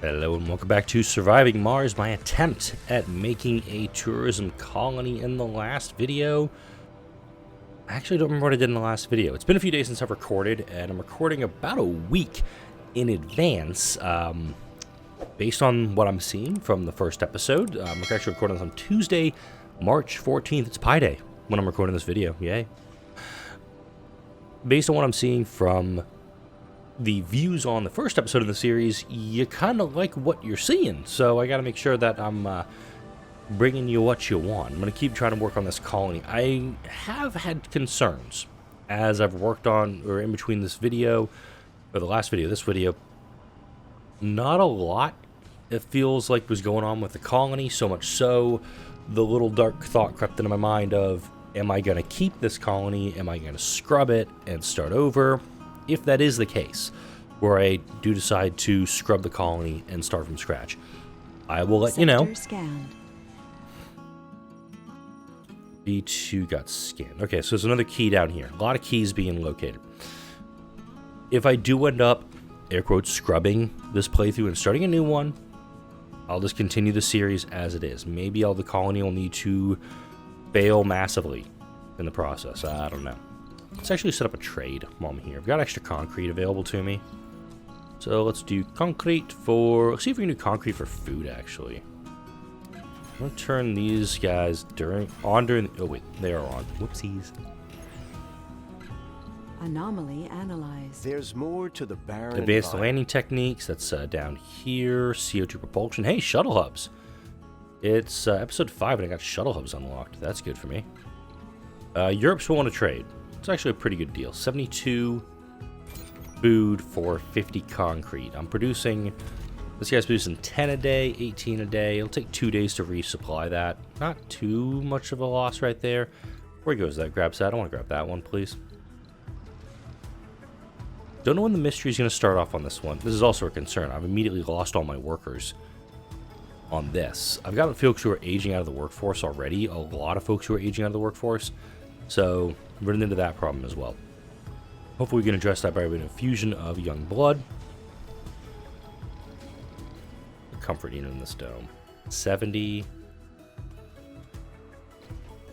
Hello and welcome back to Surviving Mars, my attempt at making a tourism colony in the last video. I actually don't remember what I did in the last video. It's been a few days since I've recorded, and I'm recording about a week in advance, based on what I'm seeing from the first episode. I'm actually recording this on Tuesday, March 14th. It's Pi Day when I'm recording this video. Yay. Based on what I'm seeing from the views on the first episode of the series, you kind of like what you're seeing, so I gotta make sure that I'm bringing you what you want. I'm gonna keep trying to work on this colony. I have had concerns as I've worked on, or in between this video, or the last video, this video. Not a lot, it feels like, was going on with the colony, so much so the little dark thought crept into my mind of, am I gonna keep this colony? Am I gonna scrub it and start over? If that is the case, where I do decide to scrub the colony and start from scratch, I will let you know. Scanned. B2 got scanned. Okay, so there's another key down here. A lot of keys being located. If I do end up, air quotes, scrubbing this playthrough and starting a new one, I'll just continue the series as it is. Maybe the colony will need to fail massively in the process. I don't know. Let's actually set up a trade while I'm here. I've got extra concrete available to me. So let's do concrete for... Let's see if we can do concrete for food, actually. I'm going to turn these guys on during... Oh, wait. They are on. Whoopsies. Anomaly analyzed. There's more to the barren Advanced environment. landing techniques. That's down here. CO2 propulsion. Hey, shuttle hubs. It's episode 5 and I got shuttle hubs unlocked. That's good for me. Europe's willing to trade. It's actually a pretty good deal. 72 food for 50 concrete. I'm producing... This guy's producing 10 a day, 18 a day. It'll take 2 days to resupply that. Not too much of a loss right there. Where goes that? Grabs that. I want to grab that one, please. Don't know when the mystery is going to start off on this one. This is also a concern. I've immediately lost all my workers on this. I've got folks who are aging out of the workforce already. A lot of folks who are aging out of the workforce. So, running into that problem as well. Hopefully we can address that by an infusion of young blood. Comfort unit in this dome. 70.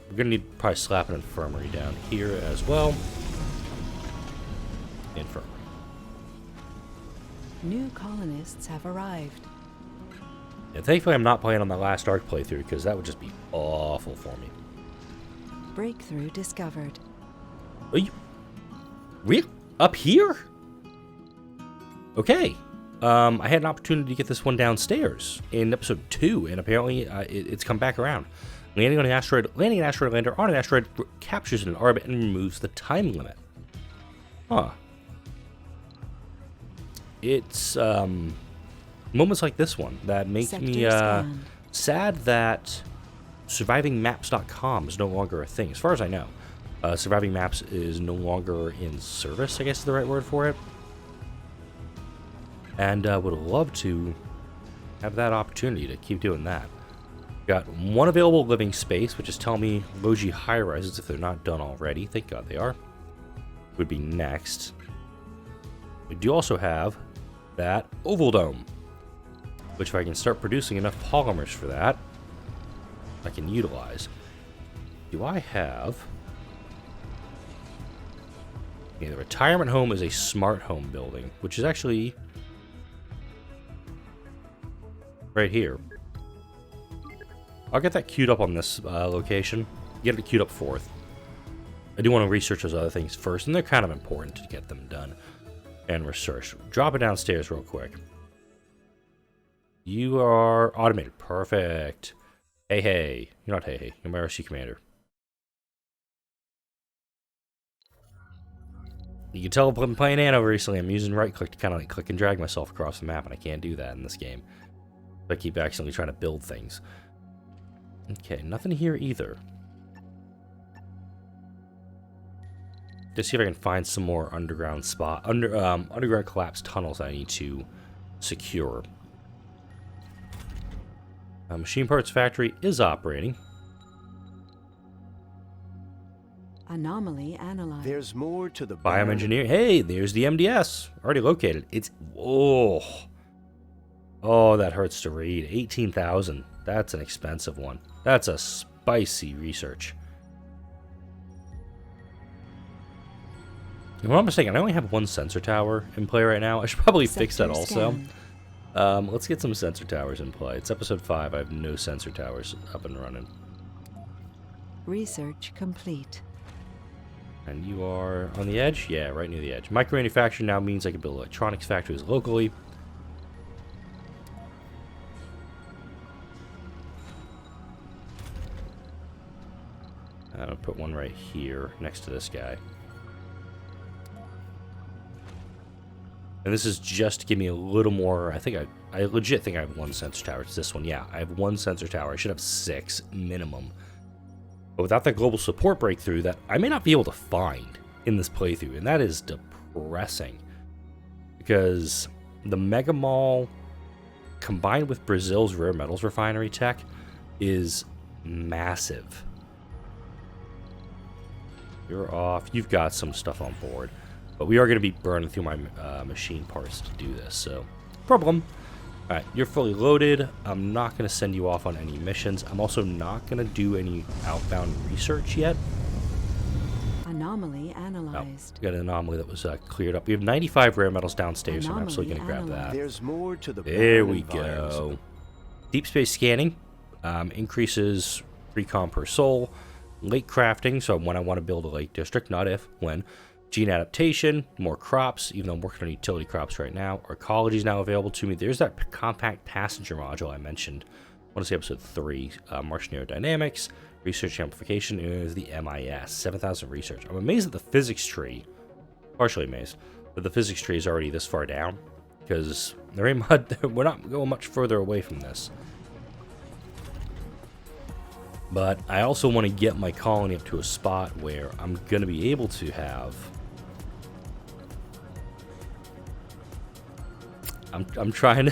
We're going to need probably slap an infirmary down here as well. Infirmary. New colonists have arrived. And thankfully I'm not playing on the last Ark playthrough, because that would just be awful for me. Breakthrough discovered. Are you... Really? Up here? Okay. I had an opportunity to get this one downstairs in episode 2, and apparently it's come back around. Landing an asteroid lander on an asteroid captures it in orbit and removes the time limit. Huh. It's moments like this one that make me sad that survivingmaps.com is no longer a thing. As far as I know, Surviving Maps is no longer in service, I guess is the right word for it. And would love to have that opportunity to keep doing that. Got one available living space, which is telling me Logi high rises if they're not done already. Thank God they are. Would be next. We do also have that oval dome, which if I can start producing enough polymers for that, I can utilize. Do I have... Yeah, the retirement home is a smart home building, which is actually right here. I'll get that queued up on this location. Get it queued up 4th. I do want to research those other things first, and they're kind of important to get them done and research. Drop it downstairs real quick. You are automated. Perfect. Hey, hey. You're not hey, hey. You're my RC commander. You can tell I've been playing Anno recently. I'm using right click to kind of like click and drag myself across the map, and I can't do that in this game. I keep accidentally trying to build things. Okay, nothing here either. Just see if I can find some more underground underground collapsed tunnels I need to secure. Machine parts factory is operating. Anomaly analyzed. There's more to the Bioengineering. Hey, there's the MDS. Already located. It's... Oh. Oh, that hurts to read. 18,000. That's an expensive one. That's a spicy research. If I'm not mistaken, I only have one sensor tower in play right now. I should probably fix that also. Let's get some sensor towers in play. It's episode 5. I have no sensor towers up and running. Research complete. And you are on the edge? Yeah, right near the edge. Micro-manufacturing now means I can build electronics factories locally. I'm going to put one right here next to this guy. And this is just to give me a little more. I legit think I have one sensor tower. It's this one. Yeah, I have one sensor tower. I should have 6 minimum. But without that global support breakthrough that I may not be able to find in this playthrough, and that is depressing. Because the Mega Mall combined with Brazil's rare metals refinery tech is massive. You're off. You've got some stuff on board. But we are going to be burning through my machine parts to do this, so problem. Alright, you're fully loaded. I'm not going to send you off on any missions. I'm also not going to do any outbound research yet. Anomaly analyzed. We got an anomaly that was cleared up. We have 95 rare metals downstairs, so I'm absolutely going to grab that. There's more to the There barren we environs. go. Deep space scanning increases recon per soul. Lake crafting, so when I want to build a lake district, not if, when. Gene adaptation, more crops, even though I'm working on utility crops right now. Ecology is now available to me. There's that compact passenger module I mentioned. I want to say episode 3. Martian aerodynamics, research amplification is the MIS, 7,000 research. I'm amazed at the physics tree, partially amazed, that the physics tree is already this far down, because we're not going much further away from this. But I also want to get my colony up to a spot where I'm going to be able to have... I'm trying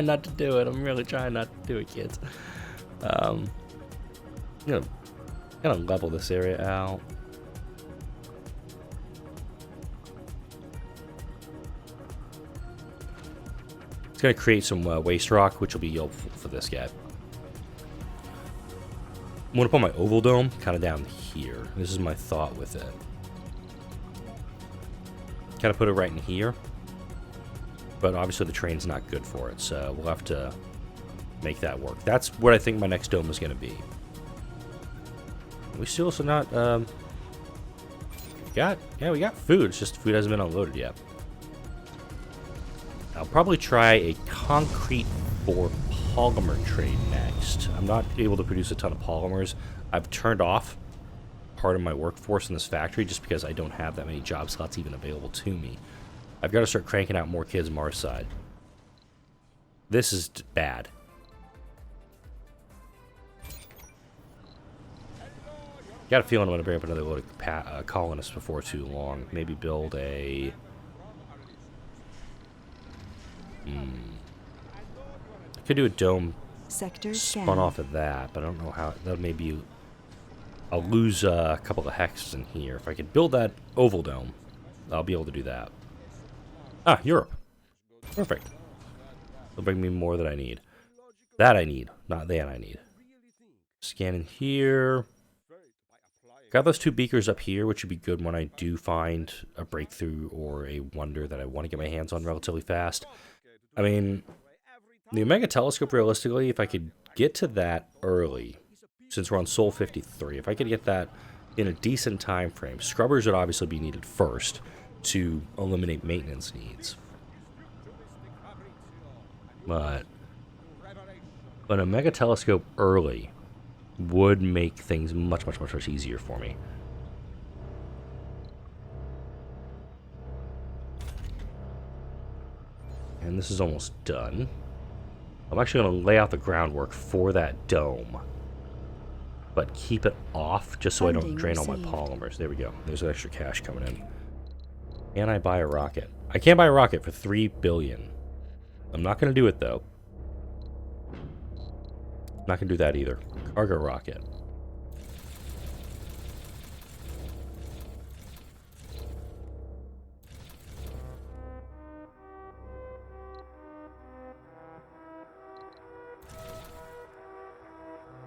not to do it. I'm really trying not to do it, kids. I'm gonna level this area out. It's gonna create some waste rock, which will be helpful for this guy. I'm gonna put my oval dome kind of down here. This is my thought with it. Kind of put it right in here. But obviously the train's not good for it, so we'll have to make that work. That's what I think my next dome is going to be. We still also not, we got food. It's just food hasn't been unloaded yet. I'll probably try a concrete for polymer trade next. I'm not able to produce a ton of polymers. I've turned off part of my workforce in this factory just because I don't have that many job slots even available to me. I've got to start cranking out more kids Mars side. This is bad. Got a feeling I'm going to bring up another load of colonists before too long. Maybe build a... Could do a dome Sector spun scan. off of that, but I don't know how... That may be... I'll lose a couple of hexes in here. If I could build that oval dome, I'll be able to do that. Ah, Europe. Perfect. It'll bring me more than I need. That I need, not that I need. Scan in here. Got those 2 beakers up here, which would be good when I do find a breakthrough or a wonder that I want to get my hands on relatively fast. I mean, the Omega Telescope, realistically, if I could get to that early, since we're on Sol 53, if I could get that in a decent time frame, scrubbers would obviously be needed first to eliminate maintenance needs. But an Omega Telescope early would make things much easier for me. And this is almost done. I'm actually going to lay out the groundwork for that dome, but keep it off just so I don't Funding drain all my received. polymers. There we go. There's extra cash coming in. Can I buy a rocket? I can't buy a rocket for $3 billion. I'm not going to do it, though. Not going to do that either. Cargo rocket.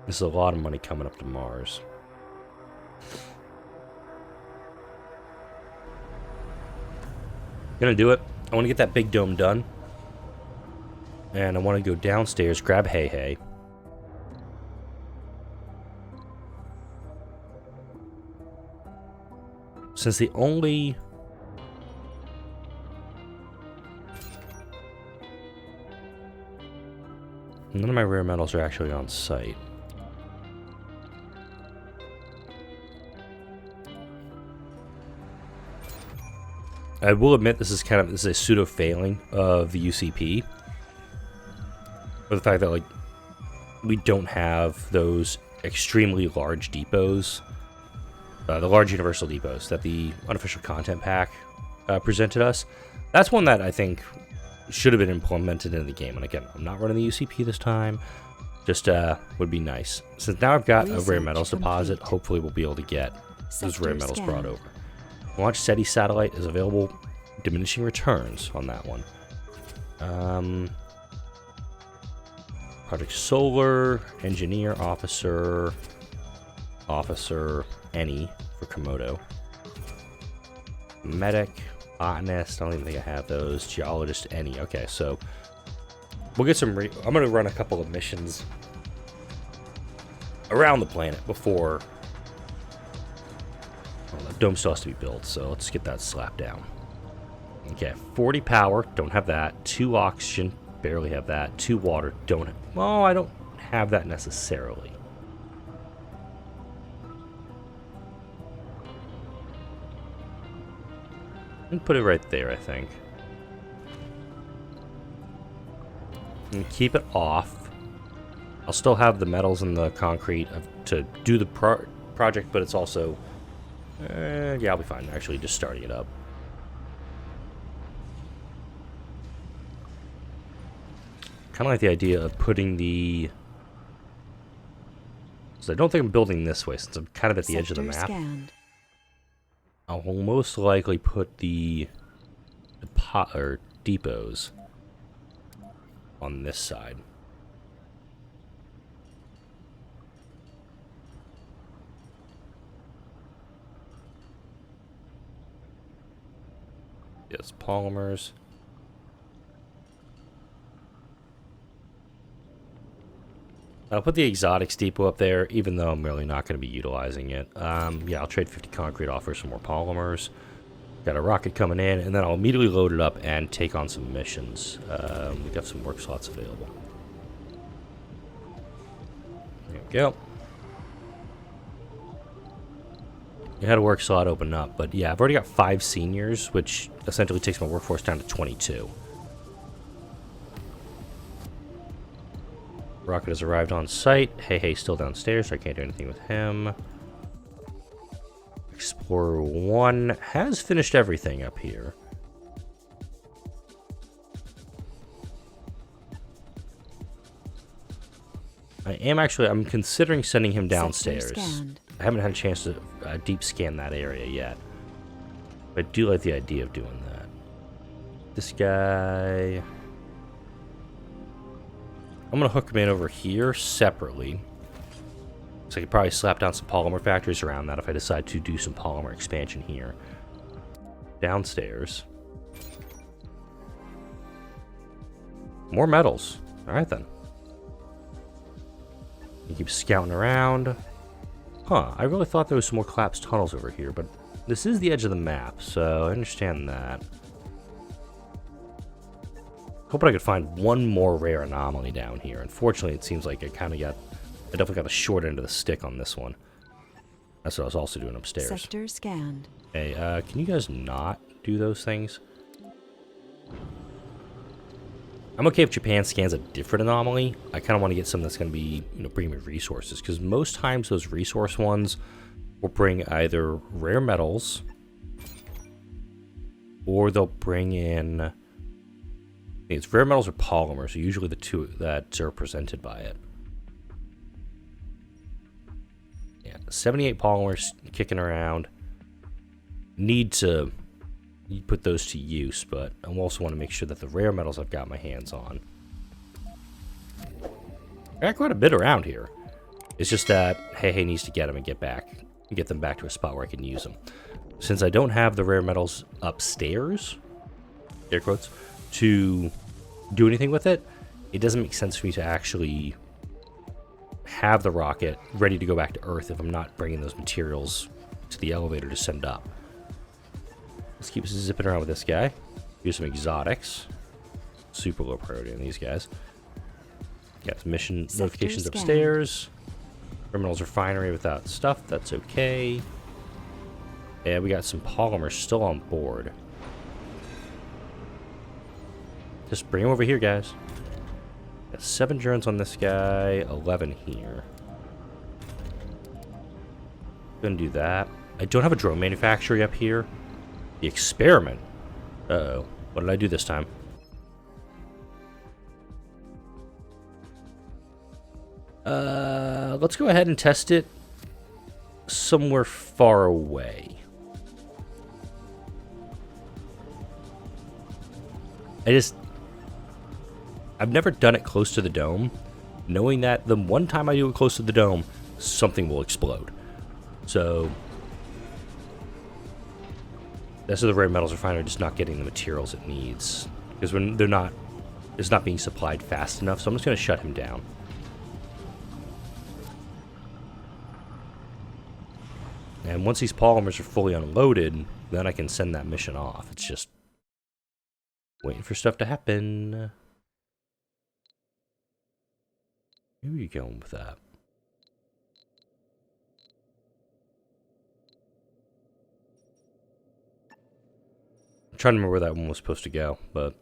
This is a lot of money coming up to Mars. Gonna do it. I want to get that big dome done. And I want to go downstairs, grab Hey Hey. Since the only... None of my rare metals are actually on site. I will admit this is a pseudo failing of the UCP. But the fact that like we don't have those extremely large depots, the large universal depots that the unofficial content pack presented us. That's one that I think should have been implemented in the game. And again, I'm not running the UCP this time. Just would be nice. Since now I've got a rare metals deposit, hopefully we'll be able to get those rare metals brought over. Launch SETI satellite is available. Diminishing returns on that one. Project Solar, Engineer, Officer, any for Komodo. Medic, Botanist, I don't even think I have those. Geologist, any. Okay, so we'll get some. I'm going to run a couple of missions around the planet before. Well, the dome still has to be built, so let's get that slapped down. Okay, 40 power, don't have that. 2 oxygen, barely have that. 2 water, don't have. Well, I don't have that necessarily. And put it right there, I think. And keep it off. I'll still have the metals and the concrete to do the project, but it's also... yeah, I'll be fine actually just starting it up. Kind of like the idea of putting the... So I don't think I'm building this way since I'm kind of at the edge of the map. Scanned. I'll most likely put the depots on this side. Yes, polymers. I'll put the exotics depot up there, even though I'm really not going to be utilizing it. Yeah, I'll trade 50 concrete off for some more polymers. Got a rocket coming in, and then I'll immediately load it up and take on some missions. We got some work slots available. There we go. You had a work slot open up, but yeah, I've already got 5 seniors, which essentially takes my workforce down to 22. Rocket has arrived on site. Hey Hey still downstairs, so I can't do anything with him. Explorer 1 has finished everything up here. I'm considering sending him downstairs. I haven't had a chance to deep scan that area yet. But I do like the idea of doing that. This guy... I'm going to hook him in over here separately. So I could probably slap down some polymer factories around that if I decide to do some polymer expansion here. Downstairs. More metals. Alright then. You keep scouting around. Huh, I really thought there was some more collapsed tunnels over here, but this is the edge of the map, so I understand that. Hoping I could find one more rare anomaly down here. Unfortunately, it seems like I definitely got the short end of the stick on this one. That's what I was also doing upstairs. Sector scanned. Hey, can you guys not do those things? I'm okay if Japan scans a different anomaly. I kind of want to get something that's going to be, bring me resources, because most times those resource ones will bring either rare metals, or they'll bring in... It's rare metals or polymers are usually the two that are presented by it. Yeah, 78 polymers kicking around. Need to put those to use, but I also want to make sure that the rare metals I've got my hands on. I got quite a bit around here. It's just that Hey needs to get them and get them back to a spot where I can use them. Since I don't have the rare metals upstairs, air quotes, to do anything with it, it doesn't make sense for me to actually have the rocket ready to go back to Earth if I'm not bringing those materials to the elevator to send up. Let's keep zipping around with this guy. Here's some exotics. Super low priority on these guys. Got some mission notifications upstairs. Criminals refinery without stuff. That's okay. And we got some polymers still on board. Just bring them over here, guys. Got 7 drones on this guy, 11 here. Gonna do that. I don't have a drone manufacturer up here. The experiment. Uh-oh. What did I do this time? Let's go ahead and test it somewhere far away. I've never done it close to the dome, knowing that the one time I do it close to the dome, something will explode. So, this is the rare metals refinery just not getting the materials it needs. Because when it's not being supplied fast enough, so I'm just going to shut him down. And once these polymers are fully unloaded, then I can send that mission off. It's just waiting for stuff to happen. Where are you going with that? I'm trying to remember where that one was supposed to go, but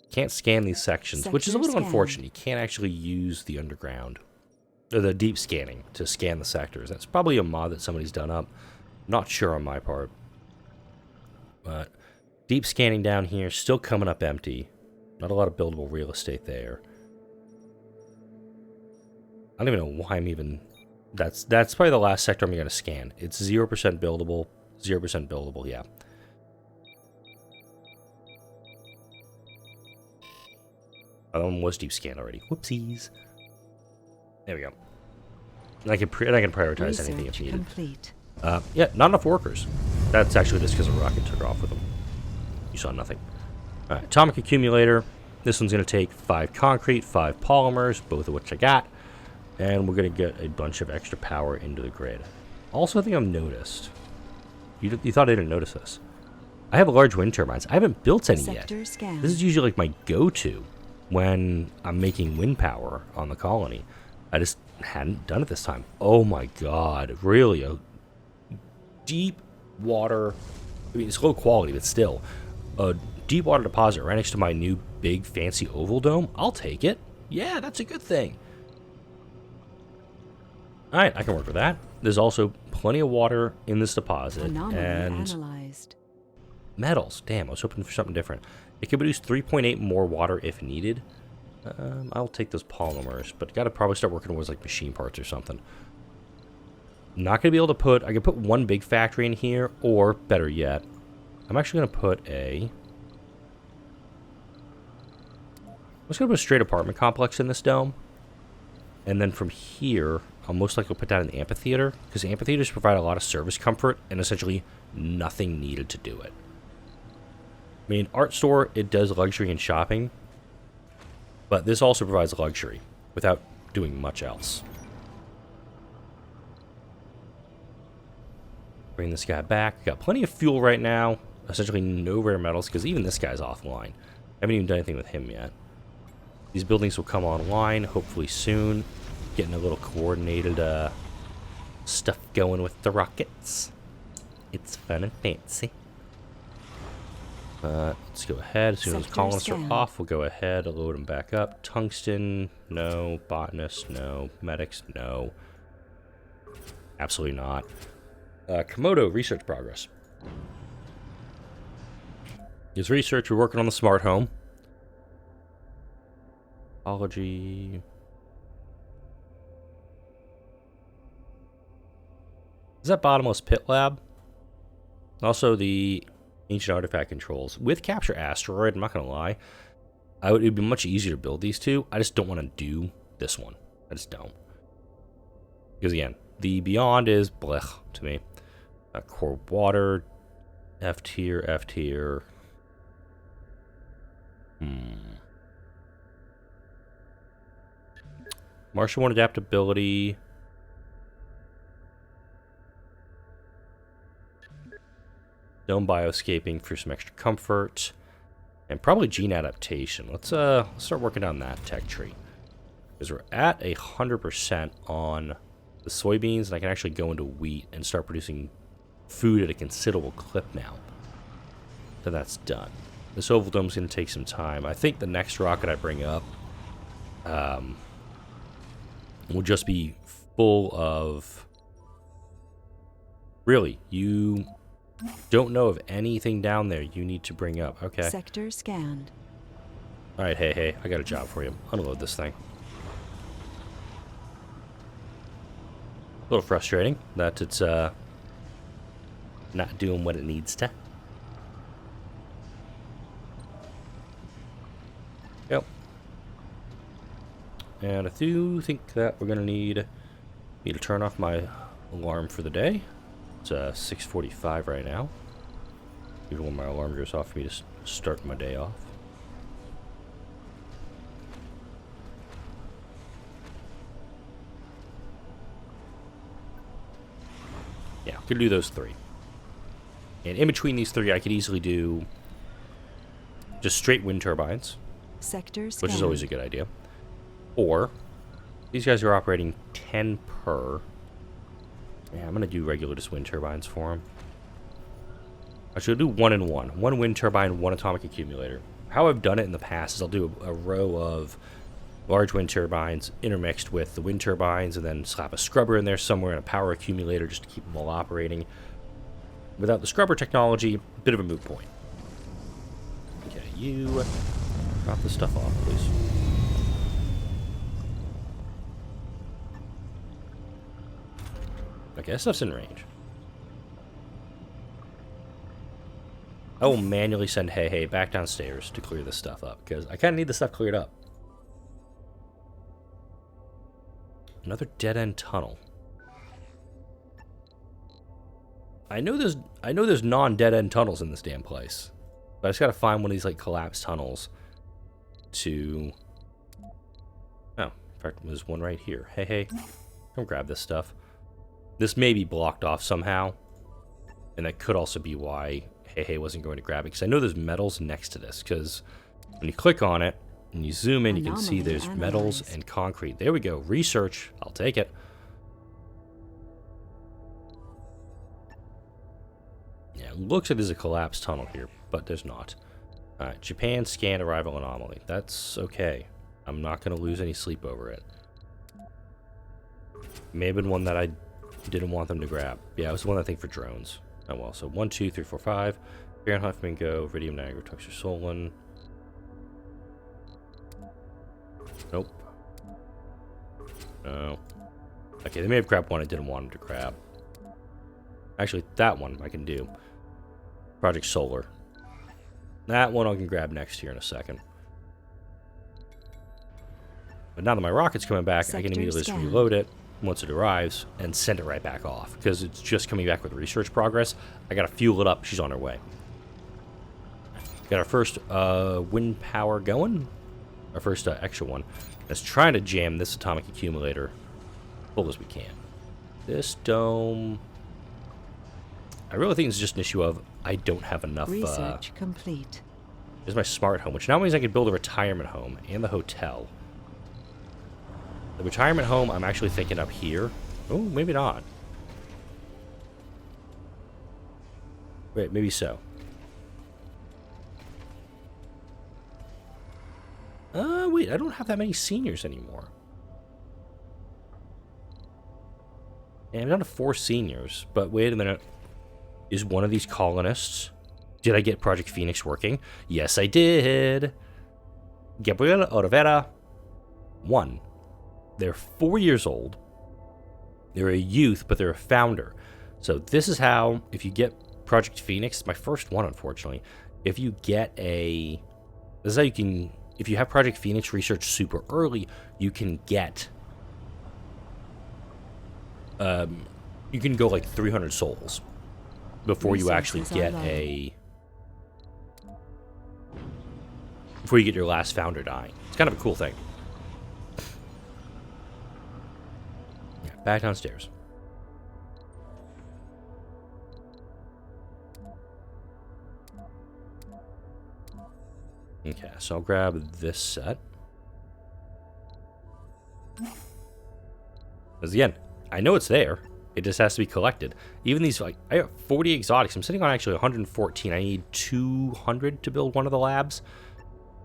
can't scan these sections, which is a little unfortunate. You can't actually use the underground or the deep scanning to scan the sectors. That's probably a mod that somebody's done up. Not sure on my part. But deep scanning down here, still coming up empty. Not a lot of buildable real estate there. I don't even know why I'm even... That's probably the last sector I'm going to scan. It's 0% buildable. 0% buildable, yeah. That one was deep scanned already. Whoopsies. There we go. And I can prioritize anything if needed. Complete. Yeah, not enough workers. That's actually just because a rocket took off with them. You saw nothing. Alright, atomic accumulator. This one's going to take 5 concrete, 5 polymers, both of which I got. And we're going to get a bunch of extra power into the grid. Also, I think I've noticed. You thought I didn't notice this. I have large wind turbines. I haven't built any yet. This is usually like my go-to when I'm making wind power on the colony. I just hadn't done it this time. Oh my god. Really? A deep water... I mean, it's low quality, but still. A deep water deposit right next to my new big fancy oval dome. I'll take it. Yeah, that's a good thing. Alright, I can work with that. There's also plenty of water in this deposit. And analyzed. Metals. Damn, I was hoping for something different. It can produce 3.8 more water if needed. I'll take those polymers, but gotta probably start working towards like machine parts or something. Not gonna be able to put... I could put one big factory in here, or better yet, I'm actually gonna put a... I'm just gonna put a straight apartment complex in this dome. And then from here, I'll most likely put that in the amphitheater, because amphitheaters provide a lot of service comfort and essentially nothing needed to do it. I mean, art store, it does luxury and shopping, but this also provides luxury without doing much else. Bring this guy back. Got plenty of fuel right now. Essentially no rare metals, because even this guy's offline. I haven't even done anything with him yet. These buildings will come online, hopefully soon. Getting a little coordinated stuff going with the rockets. It's fun and fancy. Let's go ahead. As soon as colonists are off, we'll go ahead and load them back up. Tungsten, no. Botanists, no. Medics, no. Absolutely not. Komodo research progress. Here's research. We're working on the smart home. Ecology. Is that bottomless pit lab? Also the ancient artifact controls. With capture asteroid, I'm not going to lie, it would be much easier to build these two. I just don't want to do this one. I just don't. Because again, the Beyond is blech to me. Core Water, F tier, F tier. Martial One adaptability. Dome bioscaping for some extra comfort. And probably gene adaptation. Let's start working on that tech tree. Because we're at 100% on the soybeans, and I can actually go into wheat and start producing food at a considerable clip now. So that's done. This oval dome's going to take some time. I think the next rocket I bring up will just be full of... Really, you don't know of anything down there you need to bring up. Okay. Sector scanned. Alright, hey, I got a job for you. Unload this thing. A little frustrating that it's not doing what it needs to. Yep. And I do think that we're gonna need me to turn off my alarm for the day. It's 6:45 right now. Even when my alarm goes off for me to start my day off. Yeah, could do those three. And in between these three, I could easily do just straight wind turbines, Sector scanned. which is always a good idea. Or these guys are operating 10 per. Yeah, I'm going to do regular just wind turbines for them. I should do 1 and 1. 1 wind turbine, 1 atomic accumulator. How I've done it in the past is I'll do a row of large wind turbines intermixed with the wind turbines and then slap a scrubber in there somewhere and a power accumulator just to keep them all operating. Without the scrubber technology, bit of a moot point. Okay, you drop this stuff off, please. Okay, that stuff's in range. I will manually send Hey back downstairs to clear this stuff up, because I kind of need this stuff cleared up. Another dead-end tunnel. I know there's non-dead-end tunnels in this damn place. But I just gotta find one of these, like, collapsed tunnels to... Oh, in fact, there's one right here. Hey, come grab this stuff. This may be blocked off somehow, and that could also be why Hey wasn't going to grab it, because I know there's metals next to this, because when you click on it, and you zoom in, you can see there's metals and concrete. There we go. Research. I'll take it. Yeah, it looks like there's a collapsed tunnel here, but there's not. Alright, Japan scan arrival anomaly. That's okay. I'm not going to lose any sleep over it. May have been one that I didn't want them to grab. Yeah, it was the one I think for drones. Oh well, so 1, 2, 3, 4, 5. Fahrenheit Flamingo, Iridium Niagara, Tuxer Solon. Nope. No. Okay, they may have grabbed one I didn't want them to grab. Actually, that one I can do. Project Solar. That one I can grab next year in a second. But now that my rocket's coming back, I can immediately just reload it once it arrives and send it right back off. Because it's just coming back with research progress. I gotta fuel it up. She's on her way. Got our first wind power going. Our first extra one. Let's try to jam this atomic accumulator full as we can. This dome... I really think it's just an issue of I don't have enough... Research complete. There's my smart home, which now means I can build a retirement home and the hotel. The retirement home, I'm actually thinking up here. Oh, maybe not. Wait, maybe so. Wait, I don't have that many seniors anymore. Yeah, I'm down to 4 seniors, but wait a minute. Is one of these colonists... Did I get Project Phoenix working? Yes, I did. Gabriel Oliveira. 1. They're 4 years old. They're a youth, but they're a founder. So this is how, if you get Project Phoenix, my first one, unfortunately. If you get a... This is how you can... If you have Project Phoenix research super early, you can get you can go like 300 souls before you actually Resources are get low. before you get your last founder dying. It's kind of a cool thing. Yeah, back downstairs. Okay, so I'll grab this set. Because again, I know it's there. It just has to be collected. Even these, like, I have 40 exotics. I'm sitting on actually 114. I need 200 to build one of the labs.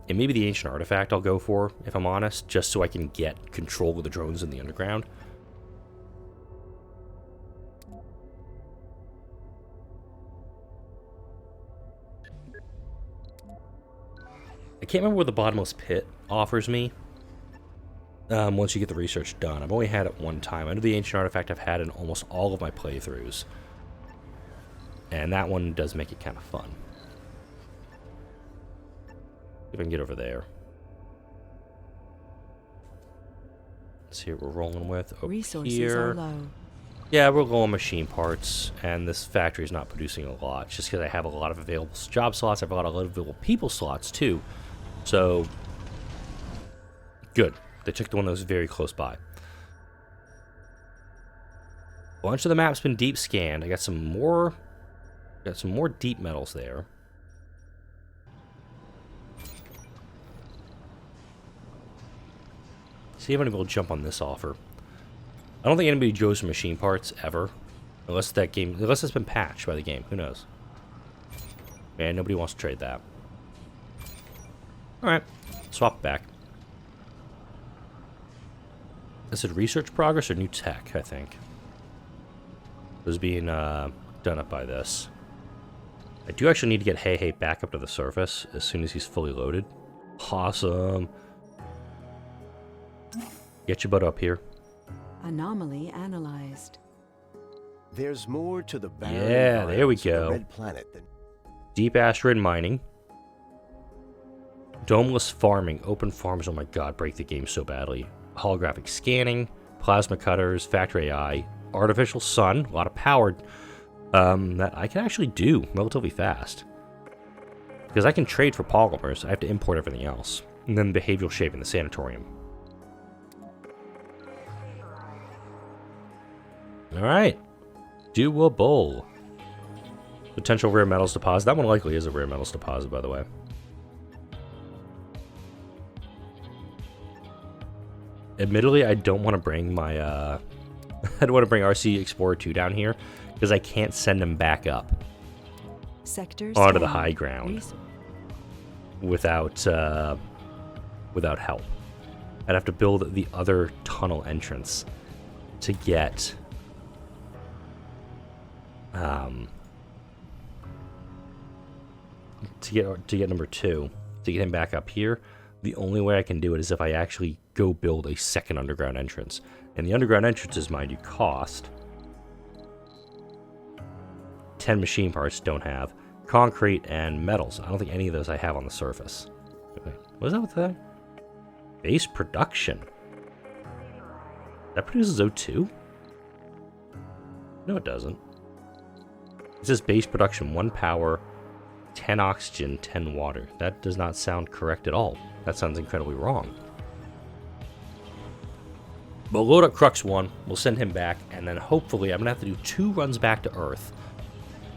And maybe the ancient artifact I'll go for, if I'm honest, just so I can get control of the drones in the underground. I can't remember what the bottomless pit offers me. Once you get the research done. I've only had it one time. I know the ancient artifact I've had in almost all of my playthroughs. And that one does make it kind of fun. If I can get over there. Let's see what we're rolling with. Over Resources here. are low. Yeah, we're low on machine parts, and this factory is not producing a lot. It's just because I have a lot of available job slots. I have a lot of available people slots, too. So, good. They took the one that was very close by. A bunch of the map's been deep scanned. I got some more deep metals there. See if anybody will jump on this offer. I don't think anybody goes for machine parts ever, unless it's been patched by the game. Who knows? Man, nobody wants to trade that. All right, swap back. Is it research progress or new tech? I think it was being done up by this. I do actually need to get Hey back up to the surface as soon as he's fully loaded. Awesome. Get your butt up here. Anomaly analyzed. There's more to the barren Yeah, there we environs of the go. Red Planet than Deep asteroid mining. Domeless farming. Open farms. Oh my god, break the game so badly. Holographic scanning. Plasma cutters. Factory AI. Artificial sun. A lot of power that I can actually do relatively fast. Because I can trade for polymers. I have to import everything else. And then behavioral shaping, the sanatorium. Alright. Doable. Potential rare metals deposit. That one likely is a rare metals deposit, by the way. Admittedly, I don't want to bring my, I don't want to bring RC Explorer 2 down here, because I can't send him back up Sectors onto the scanned. high ground without help. I'd have to build the other tunnel entrance to get, to get number 2, to get him back up here. The only way I can do it is if I actually go build a second underground entrance. And the underground entrances, mind you, cost 10 machine parts, don't have. Concrete and metals. I don't think any of those I have on the surface. Okay. What is that with that? Base production. That produces O2? No, it doesn't. It says base production, 1 power, 10 oxygen, 10 water. That does not sound correct at all. That sounds incredibly wrong. But load up Crux 1, we'll send him back, and then hopefully I'm going to have to do 2 runs back to Earth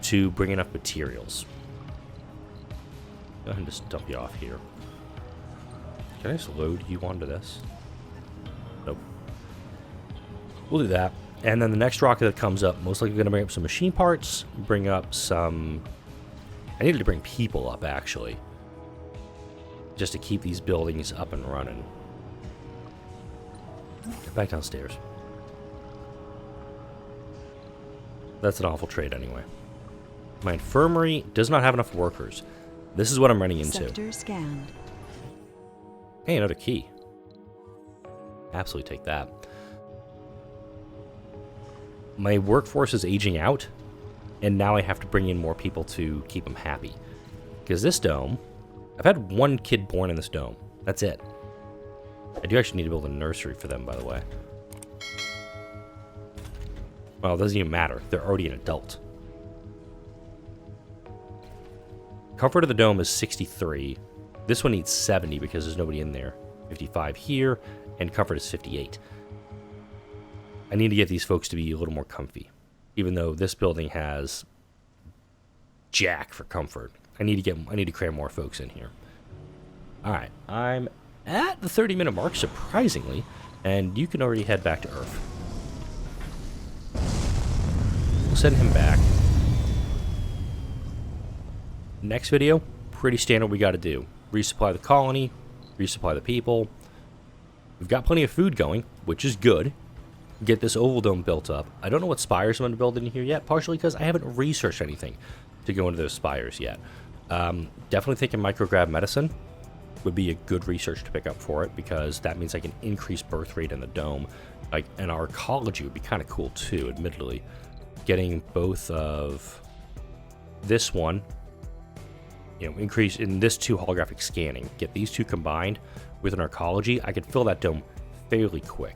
to bring enough materials. Go ahead and just dump you off here. Can I just load you onto this? Nope. We'll do that. And then the next rocket that comes up, most likely going to bring up some machine parts, bring up some... I needed to bring people up, actually, just to keep these buildings up and running. Get back downstairs. That's an awful trade anyway. My infirmary does not have enough workers. This is what I'm running into. Sector scanned. Hey, another key. Absolutely take that. My workforce is aging out, and now I have to bring in more people to keep them happy. Because this dome, I've had 1 kid born in this dome. That's it. I do actually need to build a nursery for them, by the way. Well, it doesn't even matter. They're already an adult. Comfort of the dome is 63. This one needs 70 because there's nobody in there. 55 here, and comfort is 58. I need to get these folks to be a little more comfy. Even though this building has jack for comfort. I need to cram more folks in here. Alright, I'm at the 30-minute mark, surprisingly, and you can already head back to Earth. We'll send him back. Next video, pretty standard we got to do. Resupply the colony, resupply the people. We've got plenty of food going, which is good. Get this oval dome built up. I don't know what spires I'm going to build in here yet, partially because I haven't researched anything to go into those spires yet. Definitely thinking micrograv medicine would be a good research to pick up for it, because that means I can increase birth rate in the dome. Like, and our ecology would be kind of cool too, admittedly. Getting both of this one, increase in this 2 holographic scanning. Get these 2 combined with an arcology. I could fill that dome fairly quick.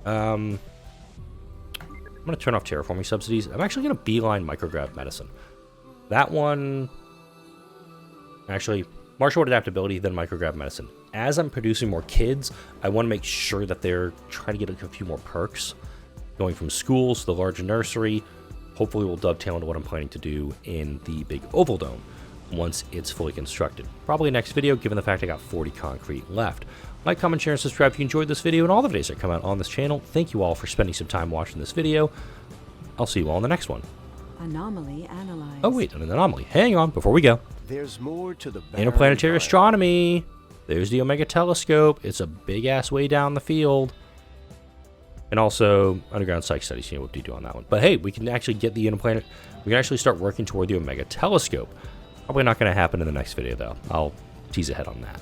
I'm going to turn off terraforming subsidies. I'm actually going to beeline micrograv medicine. That one, actually, martial art adaptability, then micrograv medicine. As I'm producing more kids, I want to make sure that they're trying to get a few more perks. Going from schools to the larger nursery, hopefully will dovetail into what I'm planning to do in the big oval dome once it's fully constructed. Probably next video, given the fact I got 40 concrete left. Like, comment, share, and subscribe if you enjoyed this video and all the videos that come out on this channel. Thank you all for spending some time watching this video. I'll see you all in the next one. Anomaly analyzed. Oh wait, an anomaly. Hang on, before we go. There's more to the Interplanetary astronomy. There's the Omega telescope. It's a big-ass way down the field. And also, underground psych studies. What do you do on that one? But hey, we can actually get the interplanet. We can actually start working toward the Omega telescope. Probably not going to happen in the next video, though. I'll tease ahead on that.